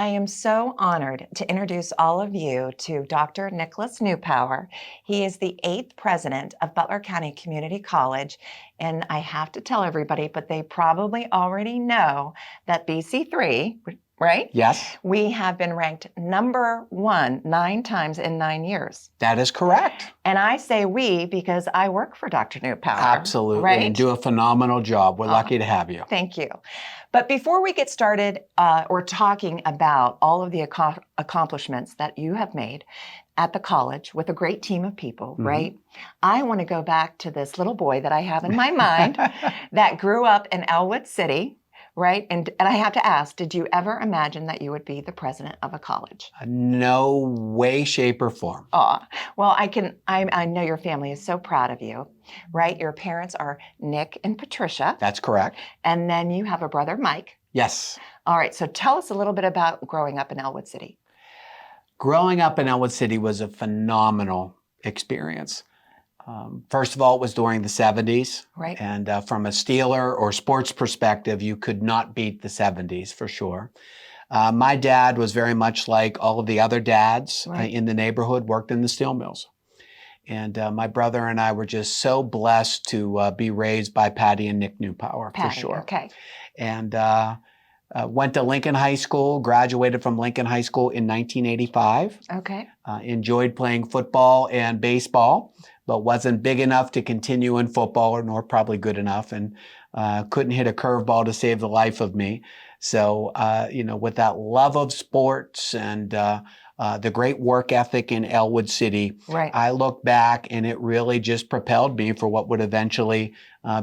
I am so honored to introduce all of you to Dr. Nicholas Neupauer. He is the 8th president of Butler County Community College. And I have to tell everybody, but they probably already know that BC3, right? Yes. We have been ranked number 1 9 times in 9 years. That is correct. And I say we because I work for Dr. Neupauer. Absolutely. Right? And do a phenomenal job. We're lucky to have you. Thank you. But before we get started, we're talking about all of the accomplishments that you have made at the college with a great team of people, right? I want to go back to this little boy that I have in my mind that grew up in Elwood City, right? And I have to ask, did you ever imagine that you would be the president of a college? No way, shape, or form. Well, I know your family is so proud of you, right? Your parents are Nick and Patricia. That's correct. And then you have a brother, Mike. Yes. All right, so tell us a little bit about growing up in Elwood City. Growing up in Elwood City was a phenomenal experience. First of all, it was during the 70s. Right. And from a Steeler or sports perspective, you could not beat the 70s for sure. My dad was very much like all of the other dads in the neighborhood, worked in the steel mills. And my brother and I were just so blessed to be raised by Patty and Nick Neupauer, for sure. Okay. And went to Lincoln High School, graduated from Lincoln High School in 1985. Okay. Enjoyed playing football and baseball, but wasn't big enough to continue in football, nor probably good enough, and couldn't hit a curveball to save the life of me. So, with that love of sports and the great work ethic in Elwood City, I look back and it really just propelled me for what would eventually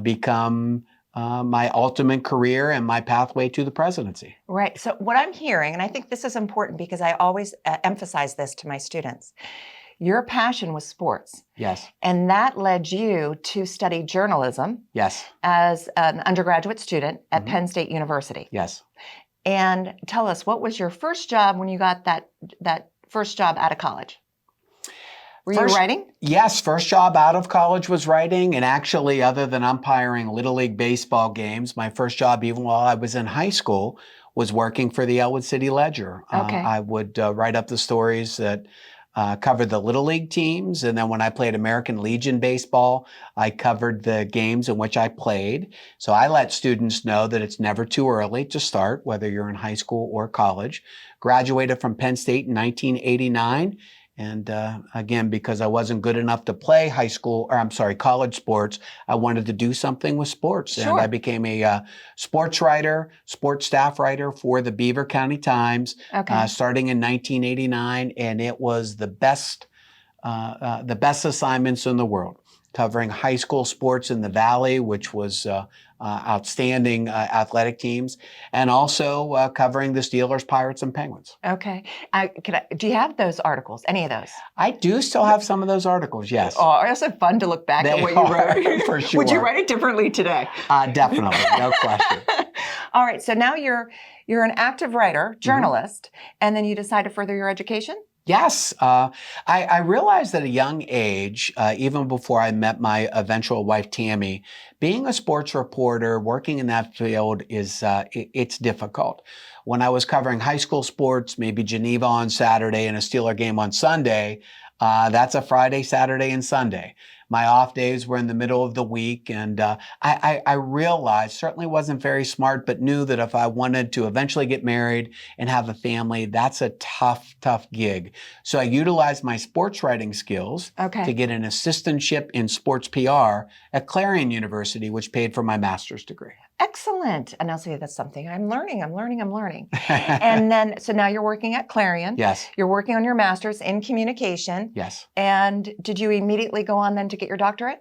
become my ultimate career and my pathway to the presidency. Right. So what I'm hearing, and I think this is important because I always emphasize this to my students, your passion was sports. Yes. And that led you to study journalism. Yes. As an undergraduate student at Penn State University. Yes. And tell us, what was your first job when you got that first job out of college? Were you writing? Yes, first job out of college was writing. And actually, other than umpiring Little League baseball games, my first job, even while I was in high school, was working for the Elwood City Ledger. Okay. I would write up the stories that covered the Little League teams. And then when I played American Legion baseball, I covered the games in which I played. So I let students know that it's never too early to start, whether you're in high school or college. Graduated from Penn State in 1989. And again, because I wasn't good enough to play college sports, I wanted to do something with sports. Sure. And I became a sports writer, sports staff writer for the Beaver County Times, starting in 1989. And it was the best assignments in the world, covering high school sports in the Valley, which was outstanding athletic teams, and also covering the Steelers, Pirates, and Penguins. Okay. Do you have those articles, any of those? I do still have some of those articles, yes. Oh, it's so fun to look back at what you wrote. For sure. Would you write it differently today? Definitely, no question. All right, so now you're an active writer, journalist, and then you decide to further your education? Yes. I realized at a young age, even before I met my eventual wife, Tammy, being a sports reporter, working in that field it's difficult. When I was covering high school sports, maybe Geneva on Saturday and a Steeler game on Sunday, that's a Friday, Saturday, and Sunday. My off days were in the middle of the week, and I realized, certainly wasn't very smart, but knew that if I wanted to eventually get married and have a family, that's a tough gig. So I utilized my sports writing skills to get an assistantship in sports PR at Clarion University, which paid for my master's degree. Excellent. And I'll say that's something I'm learning. And then, so now you're working at Clarion. Yes. You're working on your master's in communication. Yes. And did you immediately go on then to get your doctorate?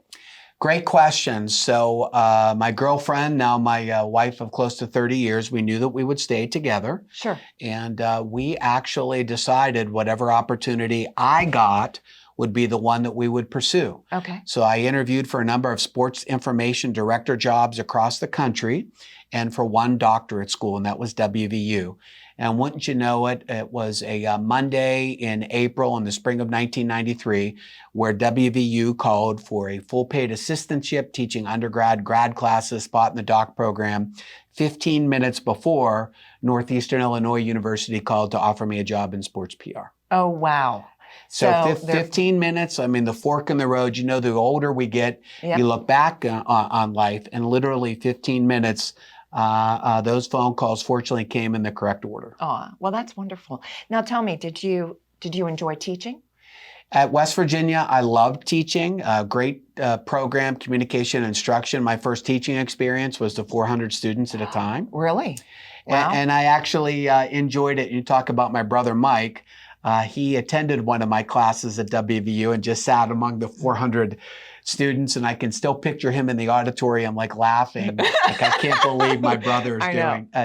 Great question. So my girlfriend, now my wife of close to 30 years, we knew that we would stay together. Sure. And we actually decided whatever opportunity I got would be the one that we would pursue. Okay. So I interviewed for a number of sports information director jobs across the country and for one doctorate school, and that was WVU. And wouldn't you know it, it was a Monday in April in the spring of 1993 where WVU called for a full paid assistantship teaching undergrad, grad classes, spot in the doc program, 15 minutes before Northeastern Illinois University called to offer me a job in sports PR. Oh, wow. So 15 minutes, I mean, the fork in the road, you know, the older we get, Yep. you look back on life, and literally 15 minutes, those phone calls fortunately came in the correct order. Oh, well, that's wonderful. Now tell me, did you enjoy teaching? At West Virginia, I loved teaching. Great program, communication, instruction. My first teaching experience was to 400 students at a time. Really? Wow. And I actually enjoyed it. You talk about my brother Mike. He attended one of my classes at WVU and just sat among the 400 students, and I can still picture him in the auditorium, like laughing, like I can't believe my brother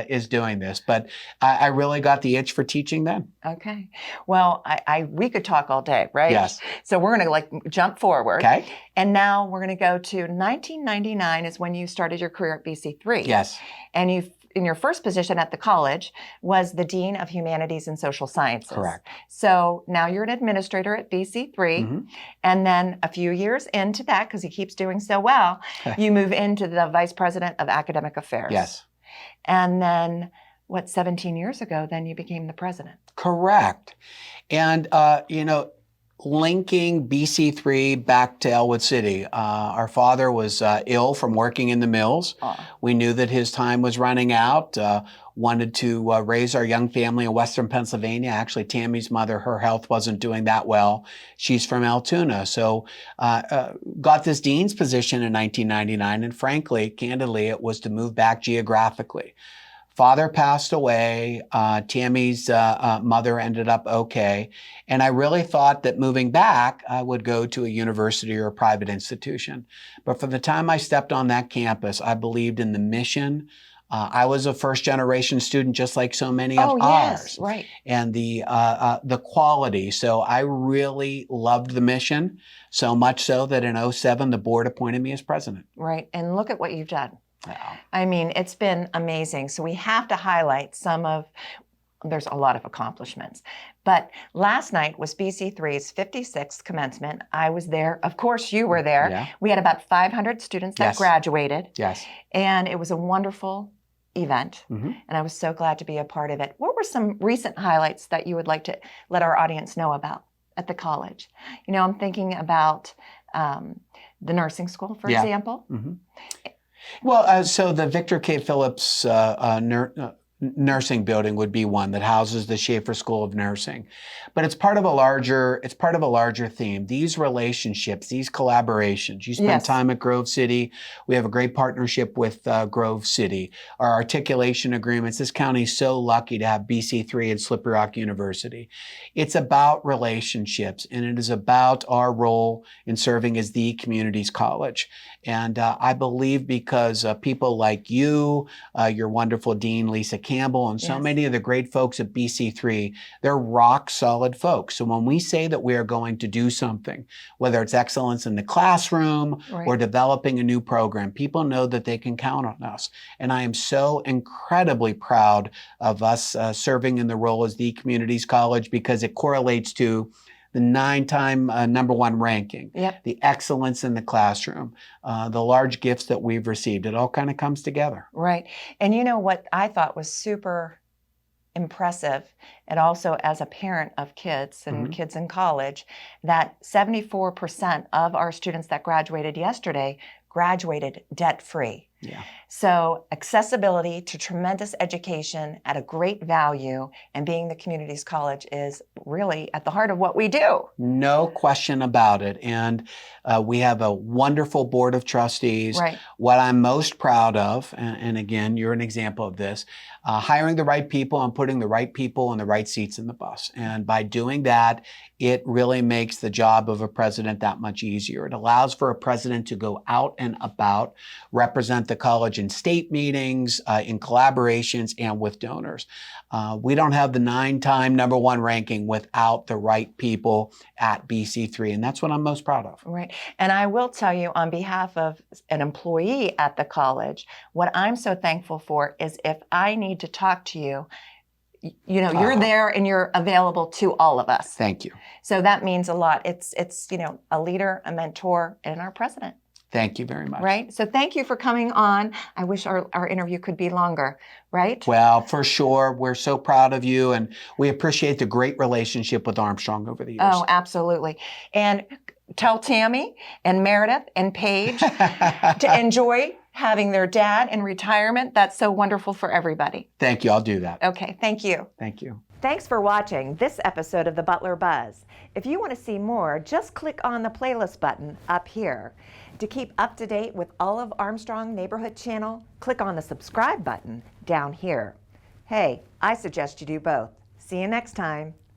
is doing this. But I really got the itch for teaching then. Okay. Well, we could talk all day, right? Yes. So we're going to like jump forward. Okay. And now we're going to go to 1999 is when you started your career at BC3. Yes. And in your first position at the college was the Dean of Humanities and Social Sciences. Correct. So now you're an administrator at BC3. Mm-hmm. And then a few years into that, because he keeps doing so well, you move into the Vice President of Academic Affairs. Yes. And then, 17 years ago, then you became the president. Correct. And, linking BC3 back to Elwood City. Our father was ill from working in the mills. We knew that his time was running out, wanted to raise our young family in Western Pennsylvania. Actually, Tammy's mother, her health wasn't doing that well. She's from Altoona. So got this dean's position in 1999. And frankly, candidly, it was to move back geographically. Father passed away. Tammy's mother ended up okay. And I really thought that moving back, I would go to a university or a private institution. But from the time I stepped on that campus, I believed in the mission. I was a first generation student, just like so many of ours. Right. And the quality. So I really loved the mission, so much so that in 2007, the board appointed me as president. Right. And look at what you've done. Wow. I mean, it's been amazing. So we have to highlight there's a lot of accomplishments. But last night was BC3's 56th commencement. I was there. Of course, you were there. Yeah. We had about 500 students that graduated. Yes. And it was a wonderful event. Mm-hmm. And I was so glad to be a part of it. What were some recent highlights that you would like to let our audience know about at the college? I'm thinking about the nursing school, for example. Mm-hmm. Well, so the Victor K. Phillips nursing building would be one that houses the Schaefer School of Nursing, but it's part of a larger theme. These relationships, these collaborations. You spent time at Grove City. We have a great partnership with Grove City. Our articulation agreements. This county is so lucky to have BC3 and Slippery Rock University. It's about relationships, and it is about our role in serving as the community's college. And I believe because people like you, your wonderful dean, Lisa Campbell, and so many of the great folks at BC3, they're rock solid folks. So when we say that we are going to do something, whether it's excellence in the classroom or developing a new program, people know that they can count on us. And I am so incredibly proud of us serving in the role as the community's college because it correlates to the 9-time #1 ranking, the excellence in the classroom, the large gifts that we've received. It all kind of comes together. Right. And you know what I thought was super impressive, and also as a parent of kids and kids in college, that 74% of our students that graduated yesterday graduated debt-free. Yeah. So accessibility to tremendous education at a great value, and being the community's college is really at the heart of what we do. No question about it. And we have a wonderful board of trustees. Right. What I'm most proud of, and again, you're an example of this, hiring the right people and putting the right people in the right seats in the bus. And by doing that, it really makes the job of a president that much easier. It allows for a president to go out and about, represent the college in state meetings, in collaborations, and with donors. We don't have the 9-time #1 ranking without the right people at BC3, and that's what I'm most proud of. Right. And I will tell you, on behalf of an employee at the college, what I'm so thankful for is if I need to talk to you, you're there and you're available to all of us. Thank you. So that means a lot. It's a leader, a mentor, and our president. Thank you very much. Right? So thank you for coming on. I wish our interview could be longer, right? Well, for sure. We're so proud of you, and we appreciate the great relationship with Armstrong over the years. Oh, absolutely. And tell Tammy and Meredith and Paige to enjoy having their dad in retirement. That's so wonderful for everybody. Thank you. I'll do that. Okay. Thank you. Thank you. Thanks for watching this episode of the Butler Buzz. If you want to see more, just click on the playlist button up here. To keep up to date with all of Armstrong Neighborhood Channel, click on the subscribe button down here. Hey, I suggest you do both. See you next time.